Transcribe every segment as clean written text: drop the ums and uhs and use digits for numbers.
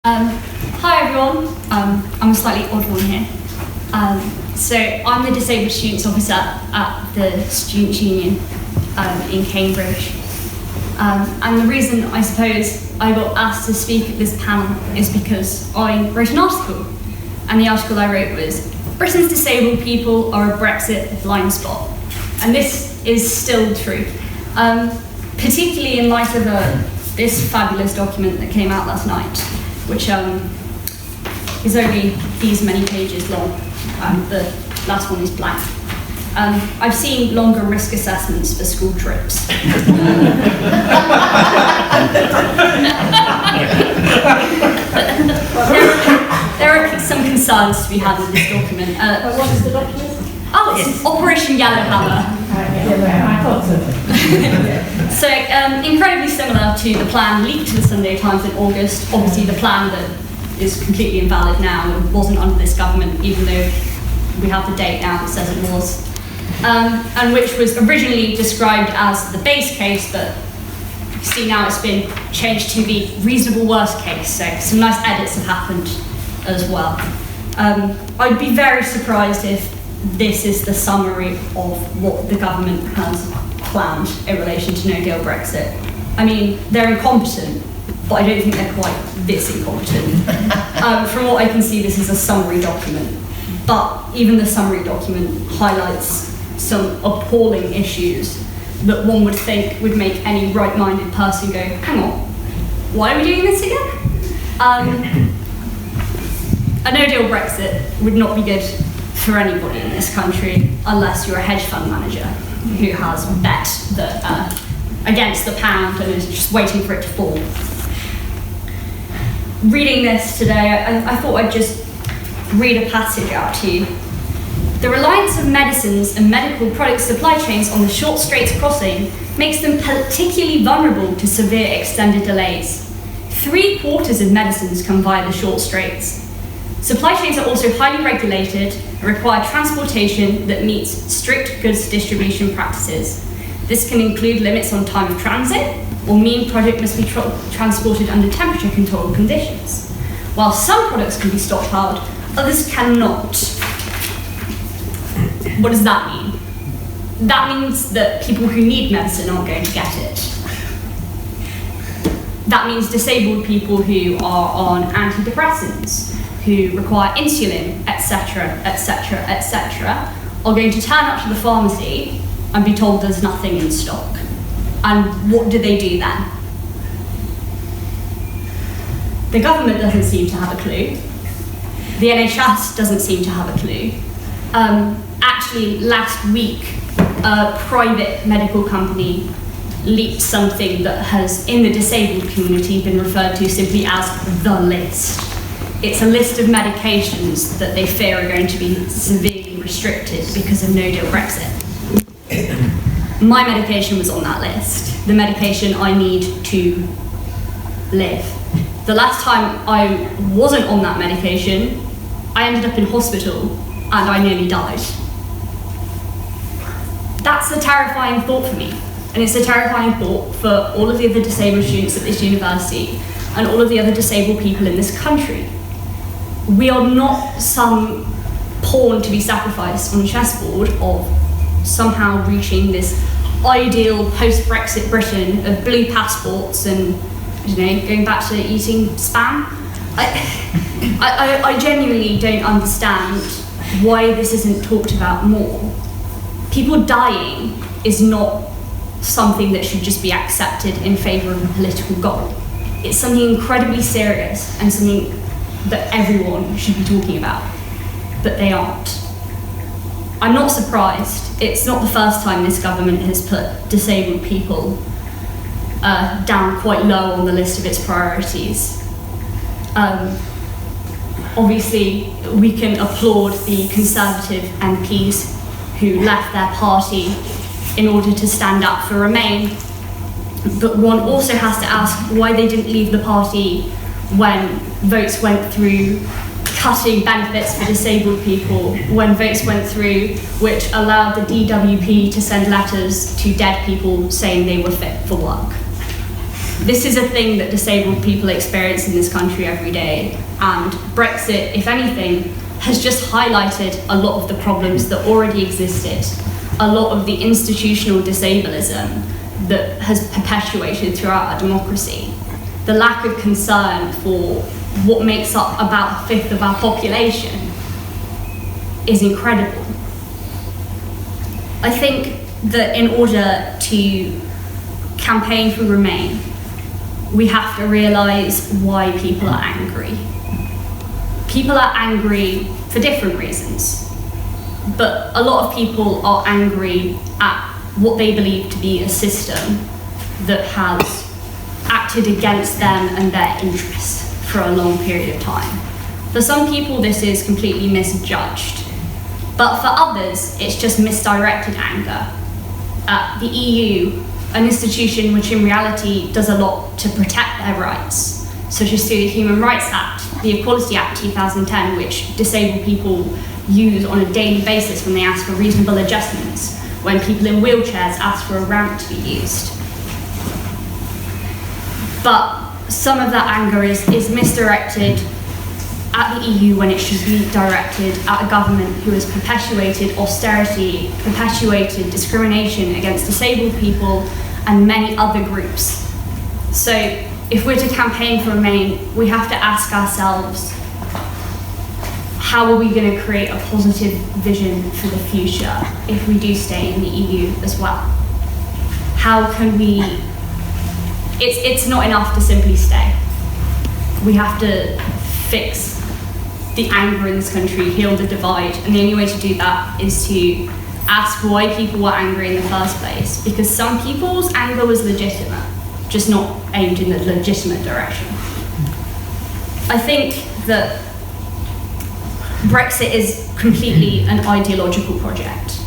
Hi everyone, I'm a slightly odd one here. So I'm the Disabled Students Officer at the Students' Union in Cambridge. And the reason I suppose I got asked to speak at this panel is because I wrote an article. And the article I wrote was, Britain's disabled people are a Brexit blind spot. And this is still true. Particularly in light of this fabulous document that came out last night, which is only these many pages long. The last one is blank. I've seen longer risk assessments for school trips. There are some concerns to be had with this document. What is the document? Oh, it's Operation Yellowhammer. I thought so. So, incredibly similar to the plan leaked to the Sunday Times in August. Obviously, the plan that is completely invalid now and wasn't under this government, even though we have the date now that says it was. And which was originally described as the base case, but you see now it's been changed to the reasonable worst case. So, some nice edits have happened as well. I'd be very surprised if this is the summary of what the government has planned in relation to no-deal Brexit. I mean, they're incompetent, but I don't think they're quite this incompetent. From what I can see, this is a summary document, but even the summary document highlights some appalling issues that one would think would make any right-minded person go, hang on, why are we doing this again? A no-deal Brexit would not be good for anybody in this country unless you're a hedge fund manager who has bet that against the pound and is just waiting for it to fall. Reading this today, I thought I'd just read a passage out to you. The reliance of medicines and medical product supply chains on the short Straits crossing makes them particularly vulnerable to severe extended delays. 3/4 of medicines come via the short Straits. Supply chains are also highly regulated and require transportation that meets strict goods distribution practices. This can include limits on time of transit or mean product must be transported under temperature controlled conditions. While some products can be stockpiled, others cannot. What does that mean? That means that people who need medicine aren't going to get it. That means disabled people who are on antidepressants, who require insulin, etc., etc., etc., are going to turn up to the pharmacy and be told there's nothing in stock. And what do they do then? The government doesn't seem to have a clue. The NHS doesn't seem to have a clue. Actually, last week, a private medical company leaked something that has, in the disabled community, been referred to simply as the list. It's a list of medications that they fear are going to be severely restricted because of no-deal Brexit. My medication was on that list, the medication I need to live. The last time I wasn't on that medication, I ended up in hospital and I nearly died. That's a terrifying thought for me, and it's a terrifying thought for all of the other disabled students at this university and all of the other disabled people in this country. We are not some pawn to be sacrificed on a chessboard of somehow reaching this ideal post-Brexit Britain of blue passports and, going back to eating spam. I genuinely don't understand why this isn't talked about more. People dying is not something that should just be accepted in favour of a political goal. It's something incredibly serious and something that everyone should be talking about, but they aren't. I'm not surprised. It's not the first time this government has put disabled people down quite low on the list of its priorities. Obviously, we can applaud the Conservative MPs who left their party in order to stand up for Remain, but one also has to ask why they didn't leave the party when votes went through cutting benefits for disabled people, when votes went through which allowed the DWP to send letters to dead people saying they were fit for work. This is a thing that disabled people experience in this country every day, and Brexit, if anything, has just highlighted a lot of the problems that already existed, a lot of the institutional disableism that has perpetuated throughout our democracy, the lack of concern for what makes up about a fifth of our population is incredible. I think that in order to campaign for Remain, we have to realise why people are angry. People are angry for different reasons, but a lot of people are angry at what they believe to be a system that has acted against them and their interests for a long period of time. For some people, this is completely misjudged, but for others, it's just misdirected anger at the EU, an institution which in reality does a lot to protect their rights, such as through the Human Rights Act, the Equality Act 2010, which disabled people use on a daily basis when they ask for reasonable adjustments, when people in wheelchairs ask for a ramp to be used. But some of that anger is misdirected at the EU when it should be directed at a government who has perpetuated austerity, perpetuated discrimination against disabled people and many other groups. So if we're to campaign for Remain, we have to ask ourselves, how are we going to create a positive vision for the future if we do stay in the EU as well? How can we... It's not enough to simply stay. We have to fix the anger in this country, heal the divide, and the only way to do that is to ask why people were angry in the first place, because some people's anger was legitimate, just not aimed in the legitimate direction. I think that Brexit is completely an ideological project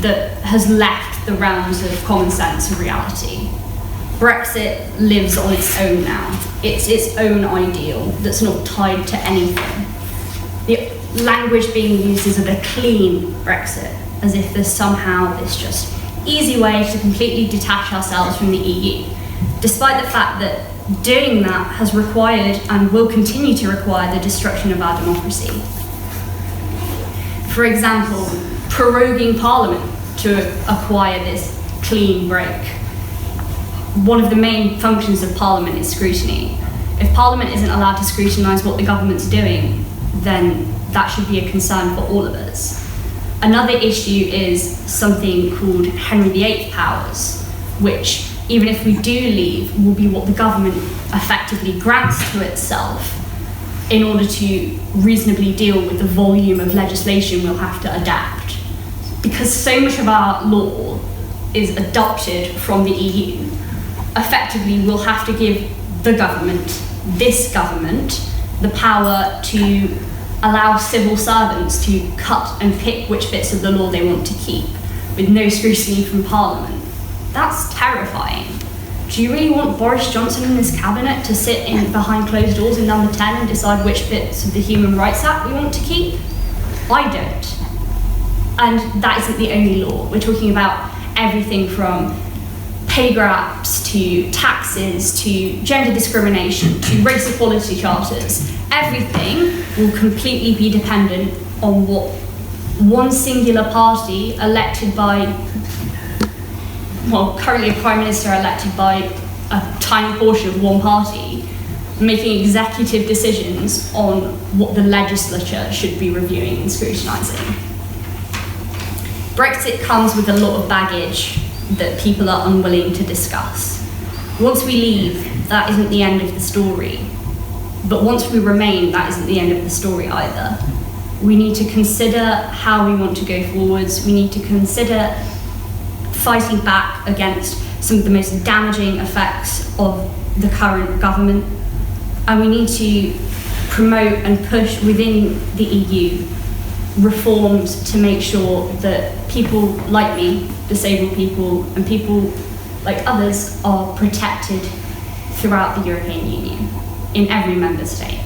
that has left the realms of common sense and reality. Brexit lives on its own now. It's its own ideal that's not tied to anything. The language being used is of a clean Brexit, as if there's somehow this just easy way to completely detach ourselves from the EU, despite the fact that doing that has required and will continue to require the destruction of our democracy. For example, proroguing Parliament to acquire this clean break. One of the main functions of Parliament is scrutiny. If Parliament isn't allowed to scrutinise what the government's doing, then that should be a concern for all of us. Another issue is something called Henry VIII powers, which, even if we do leave, will be what the government effectively grants to itself in order to reasonably deal with the volume of legislation we'll have to adapt. Because so much of our law is adopted from the EU, effectively we'll have to give the government, this government, the power to allow civil servants to cut and pick which bits of the law they want to keep, with no scrutiny from Parliament. That's terrifying. Do you really want Boris Johnson and his cabinet to sit in behind closed doors in number 10 and decide which bits of the Human Rights Act we want to keep? I don't. And that isn't the only law. We're talking about everything from pay gaps to taxes to gender discrimination to race equality charters. Everything will completely be dependent on what one singular party elected by, well, currently a prime minister elected by a tiny portion of one party, making executive decisions on what the legislature should be reviewing and scrutinising. Brexit comes with a lot of baggage that people are unwilling to discuss. Once we leave, that isn't the end of the story. But once we remain, that isn't the end of the story either. We need to consider how we want to go forwards. We need to consider fighting back against some of the most damaging effects of the current government. And we need to promote and push within the EU reforms to make sure that people like me, disabled people, and people like others are protected throughout the European Union, in every member state.